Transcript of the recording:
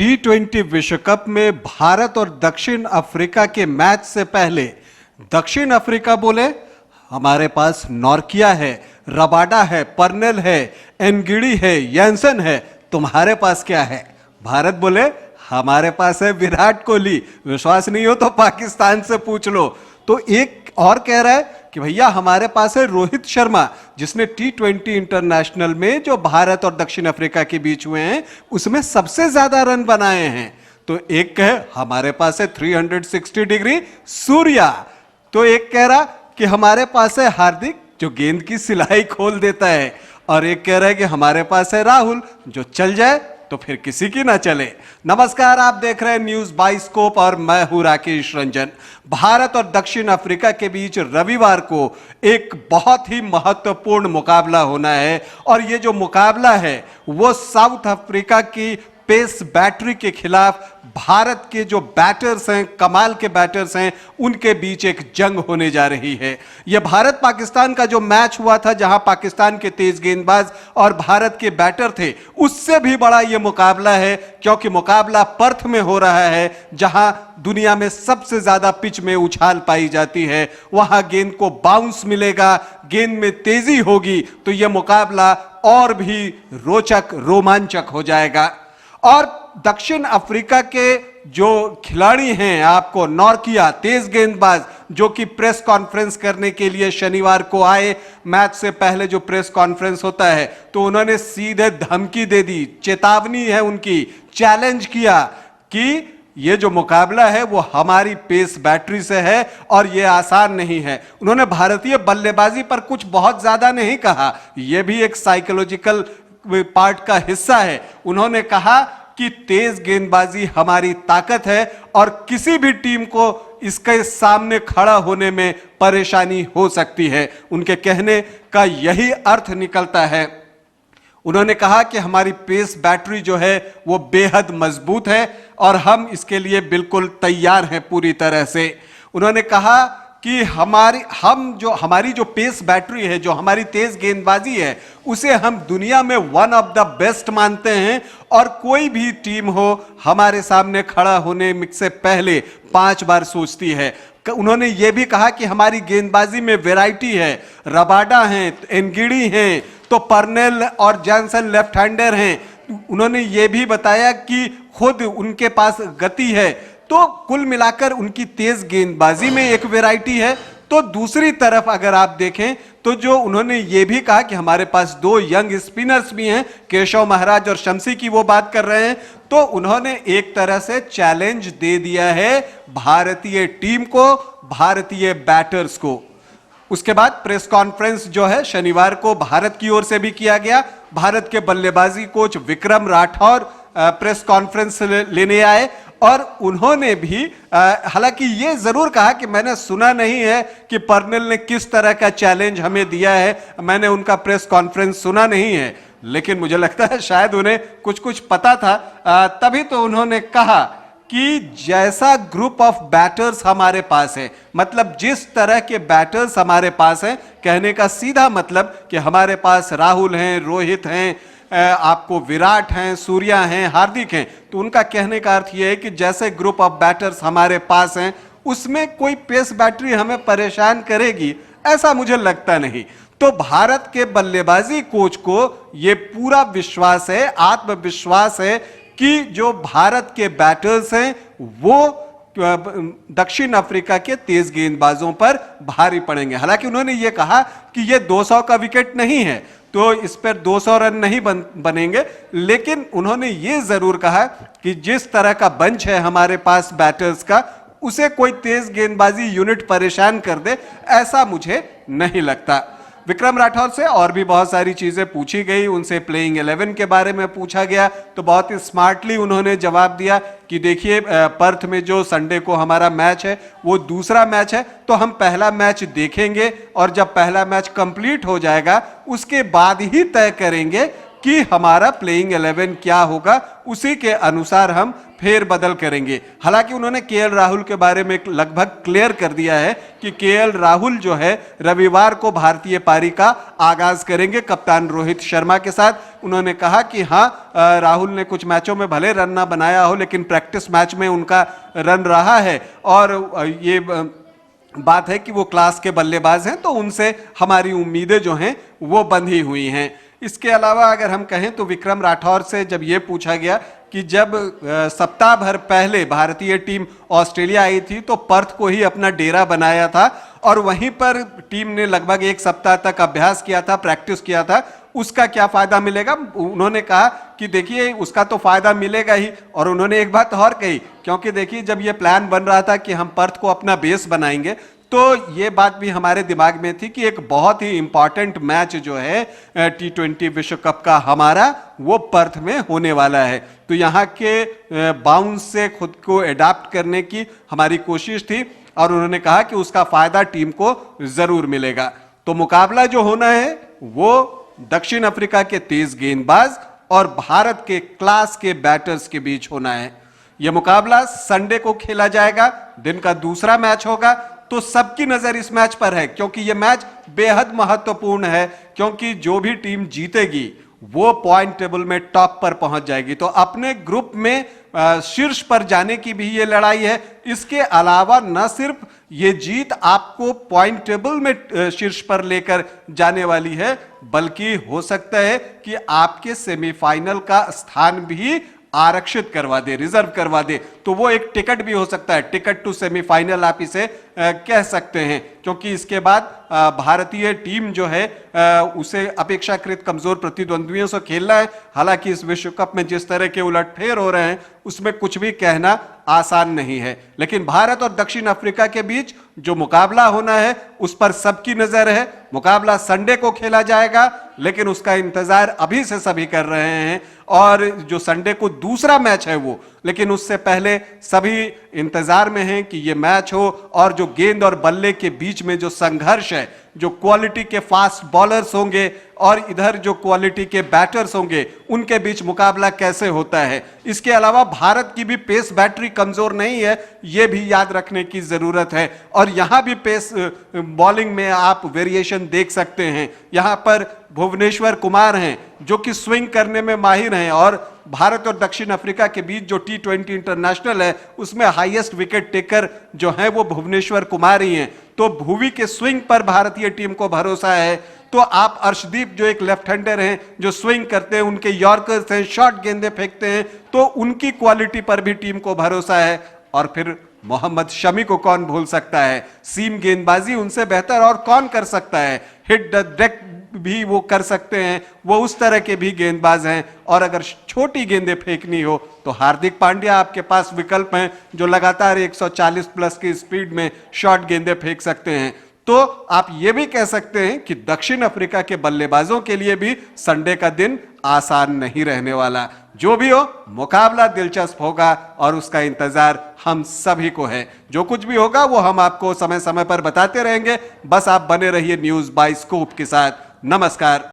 T20 विश्व cup में भारत और दक्षिण अफ्रीका के मैच से पहले दक्षिण अफ्रीका बोले हमारे पास नॉर्किया है, रबाडा है, पर्नेल है, एनगिडी है, यंसन है, तुम्हारे पास क्या है? भारत बोले हमारे पास है विराट कोहली, विश्वास नहीं हो तो पाकिस्तान से पूछ लो। तो एक और कह रहा है कि भैया हमारे पास है रोहित शर्मा, जिसने T20 इंटरनेशनल में जो भारत और दक्षिण अफ्रीका के बीच हुए हैं उसमें सबसे ज्यादा रन बनाए हैं। तो एक कहे हमारे पास है 360 डिग्री सूर्या, तो एक कह रहा कि हमारे पास है हार्दिक जो गेंद की सिलाई खोल देता है, और एक कह रहा है कि हमारे पास है राहुल जो चल जाए तो फिर किसी की ना चले। नमस्कार, आप देख रहे हैं न्यूज बाइस्कोप और मैं हूं राकेश रंजन। भारत और दक्षिण अफ्रीका के बीच रविवार को एक बहुत ही महत्वपूर्ण मुकाबला होना है, और ये जो मुकाबला है वो साउथ अफ्रीका की पेस बैटरी के खिलाफ भारत के जो बैटर्स हैं, कमाल के बैटर्स हैं, उनके बीच एक जंग होने जा रही है। यह भारत पाकिस्तान का जो मैच हुआ था जहां पाकिस्तान के तेज गेंदबाज और भारत के बैटर थे, उससे भी बड़ा यह मुकाबला है, क्योंकि मुकाबला पर्थ में हो रहा है जहां दुनिया में सबसे ज्यादा पिच में उछाल पाई जाती है। वहां गेंद को बाउंस मिलेगा, गेंद में तेजी होगी, तो यह मुकाबला और भी रोचक, रोमांचक हो जाएगा। और दक्षिण अफ्रीका के जो खिलाड़ी हैं, आपको नॉर्किया तेज गेंदबाज, जो कि प्रेस कॉन्फ्रेंस करने के लिए शनिवार को आए, मैच से पहले जो प्रेस कॉन्फ्रेंस होता है तो उन्होंने सीधे धमकी दे दी, चेतावनी है उनकी, चैलेंज किया कि ये जो मुकाबला है वो हमारी पेस बैटरी से है और ये आसान नहीं है। उन्होंने भारतीय बल्लेबाजी पर कुछ बहुत ज्यादा नहीं कहा, यह भी एक साइकोलॉजिकल पार्ट का हिस्सा है। उन्होंने कहा कि तेज गेंदबाजी हमारी ताकत है और किसी भी टीम को इसके सामने खड़ा होने में परेशानी हो सकती है। उनके कहने का यही अर्थ निकलता है। उन्होंने कहा कि हमारी पेस बैटरी जो है वो बेहद मजबूत है और हम इसके लिए बिल्कुल तैयार हैं पूरी तरह से। उन्होंने कहा कि हमारी जो पेस बैटरी है, जो हमारी तेज गेंदबाजी है, उसे हम दुनिया में वन ऑफ द बेस्ट मानते हैं, और कोई भी टीम हो हमारे सामने खड़ा होने से पहले 5 बार सोचती है। उन्होंने ये भी कहा कि हमारी गेंदबाजी में वैरायटी है, रबाडा हैं, एनगिडी हैं, तो पर्नेल और जॉनसन लेफ्ट हैंडर हैं। उन्होंने ये भी बताया कि खुद उनके पास गति है, तो कुल मिलाकर उनकी तेज गेंदबाजी में एक वैरायटी है। तो दूसरी तरफ अगर आप देखें तो जो उन्होंने ये भी कहा कि हमारे पास 2 यंग स्पिनर्स भी हैं, केशव महाराज और शमसी की वो बात कर रहे हैं। तो उन्होंने एक तरह से चैलेंज दे दिया है भारतीय टीम को, भारतीय बैटर्स को। उसके बाद प्रेस कॉन्फ्रेंस जो है शनिवार को भारत की ओर से भी किया गया। भारत के बल्लेबाजी coach Vikram Rathore press conference लेने आए, और उन्होंने भी हालांकि ये जरूर कहा कि मैंने सुना नहीं है कि पर्नेल ने किस तरह का चैलेंज हमें दिया है, मैंने उनका प्रेस कॉन्फ्रेंस सुना नहीं है, लेकिन मुझे लगता है शायद उन्हें कुछ कुछ पता था। तभी तो उन्होंने कहा कि जैसा ग्रुप ऑफ बैटर्स हमारे पास है, मतलब जिस तरह के बैटर्स हमारे पास हैं, कहने का सीधा मतलब कि हमारे पास राहुल हैं, रोहित हैं, आपको विराट हैं, सूर्या हैं, हार्दिक हैं, तो उनका कहने का अर्थ यह है कि जैसे ग्रुप ऑफ बैटर्स हमारे पास हैं उसमें कोई पेस बैटरी हमें परेशान करेगी, ऐसा मुझे लगता नहीं। तो भारत के बल्लेबाजी कोच को यह पूरा विश्वास है, आत्मविश्वास है कि जो भारत के बैटर्स हैं वो दक्षिण अफ्रीका के तेज गेंदबाजों पर भारी पड़ेंगे। हालांकि उन्होंने ये कहा कि ये 200 का विकेट नहीं है, तो इस पर 200 रन नहीं बनेंगे, लेकिन उन्होंने ये जरूर कहा कि जिस तरह का बंच है हमारे पास बैटर्स का, उसे कोई तेज गेंदबाजी यूनिट परेशान कर दे, ऐसा मुझे नहीं लगता। विक्रम राठौर से और भी बहुत सारी चीजें पूछी गई, उनसे प्लेइंग 11 के बारे में पूछा गया, तो बहुत ही स्मार्टली उन्होंने जवाब दिया कि देखिए पर्थ में जो संडे को हमारा मैच है वो दूसरा मैच है, तो हम पहला मैच देखेंगे और जब पहला मैच कंप्लीट हो जाएगा उसके बाद ही तय करेंगे कि हमारा प्लेइंग 11 क्या होगा, उसी के अनुसार हम फेर बदल करेंगे। हालांकि उन्होंने केएल राहुल के बारे में लगभग क्लियर कर दिया है कि केएल राहुल जो है रविवार को भारतीय पारी का आगाज करेंगे कप्तान रोहित शर्मा के साथ। उन्होंने कहा कि हाँ, राहुल ने कुछ मैचों में भले रन ना बनाया हो, लेकिन प्रैक्टिस मैच में उनका रन रहा है और ये बात है कि वो क्लास के बल्लेबाज हैं, तो उनसे हमारी उम्मीदें जो हैं वो बंधी हुई हैं। इसके अलावा अगर हम कहें तो विक्रम राठौर से जब ये पूछा गया कि जब सप्ताह भर पहले भारतीय टीम ऑस्ट्रेलिया आई थी तो पर्थ को ही अपना डेरा बनाया था और वहीं पर टीम ने लगभग एक सप्ताह तक अभ्यास किया था, प्रैक्टिस किया था, उसका क्या फायदा मिलेगा। उन्होंने कहा कि देखिए उसका तो फायदा मिलेगा ही, और उन्होंने एक बात और कही, क्योंकि देखिए जब ये प्लान बन रहा था कि हम पर्थ को अपना बेस बनाएंगे तो ये बात भी हमारे दिमाग में थी कि एक बहुत ही इंपॉर्टेंट मैच जो है T20 विश्व कप का हमारा, वो पर्थ में होने वाला है। तो यहाँ के बाउंस से खुद को अडॉप्ट करने की हमारी कोशिश थी और उन्होंने कहा कि उसका फायदा टीम को जरूर मिलेगा। तो मुकाबला जो होना है वो दक्षिण अफ्रीका के तेज गेंदबाज और भारत के क्लास के बैटर्स के बीच होना है। यह मुकाबला संडे को खेला जाएगा, दिन का दूसरा मैच होगा। तो सबकी नजर इस मैच पर है क्योंकि यह मैच बेहद महत्वपूर्ण है, क्योंकि जो भी टीम जीतेगी वो पॉइंट टेबल में टॉप पर पहुंच जाएगी। तो अपने ग्रुप में शीर्ष पर जाने की भी ये लड़ाई है। इसके अलावा न सिर्फ ये जीत आपको पॉइंट टेबल में शीर्ष पर लेकर जाने वाली है, बल्कि हो सकता है कि आपके सेमीफाइनल का स्थान भी आरक्षित करवा दे, रिजर्व करवा दे। तो वो एक टिकट भी हो सकता है, टिकट टू सेमीफाइनल आप इसे कह सकते हैं, क्योंकि इसके बाद भारतीय टीम जो है उसे अपेक्षाकृत कमजोर प्रतिद्वंद्वियों से खेलना है। हालांकि इस विश्व कप में जिस तरह के उलटफेर हो रहे हैं उसमें कुछ भी कहना आसान नहीं है, लेकिन भारत और दक्षिण अफ्रीका के बीच जो मुकाबला होना है उस पर सबकी नजर है। मुकाबला संडे को खेला जाएगा, लेकिन उसका इंतजार अभी से सभी कर रहे हैं और जो संडे को दूसरा मैच है वो, लेकिन उससे पहले सभी इंतजार में हैं कि ये मैच हो और जो गेंद और बल्ले के बीच में जो संघर्ष है, जो क्वालिटी के फास्ट बॉलर्स होंगे और इधर जो क्वालिटी के बैटर्स होंगे, उनके बीच मुकाबला कैसे होता है। इसके अलावा भारत की भी पेस बैटरी कमजोर नहीं है, यह भी याद रखने की जरूरत है। और यहां भी पेस बॉलिंग में आप वेरिएशन देख सकते हैं। यहां पर भुवनेश्वर कुमार हैं जो कि स्विंग करने में माहिर हैं, और भारत और दक्षिण अफ्रीका के बीच जो T20 इंटरनेशनल है उसमें हाईएस्ट विकेट टेकर जो है वो भुवनेश्वर कुमार ही हैं। तो भुवी के स्विंग पर भारतीय टीम को भरोसा है। तो आप अर्शदीप जो एक लेफ्ट हैंडर हैं जो स्विंग करते हैं, उनके यॉर्कर्स हैं, शॉर्ट गेंदें फेंकते हैं, तो उनकी क्वालिटी पर भी टीम को भरोसा है। और फिर मोहम्मद शमी को कौन भूल सकता है, सीम गेंदबाजी उनसे बेहतर और कौन कर सकता है। हिट द डेक भी वो कर सकते हैं, वो उस तरह के भी गेंदबाज हैं। और अगर छोटी गेंदें फेंकनी हो तो हार्दिक पांड्या आपके पास विकल्प हैं जो लगातार 140 प्लस की स्पीड में शॉर्ट गेंदें फेंक सकते हैं। तो आप ये भी कह सकते हैं कि दक्षिण अफ्रीका के बल्लेबाजों के लिए भी संडे का दिन आसान नहीं रहने वाला। जो भी हो, मुकाबला दिलचस्प होगा और उसका इंतजार हम सभी को है। जो कुछ भी होगा वो हम आपको समय समय पर बताते रहेंगे। बस आप बने रहिए न्यूज़ बाय स्कूप के साथ। नमस्कार।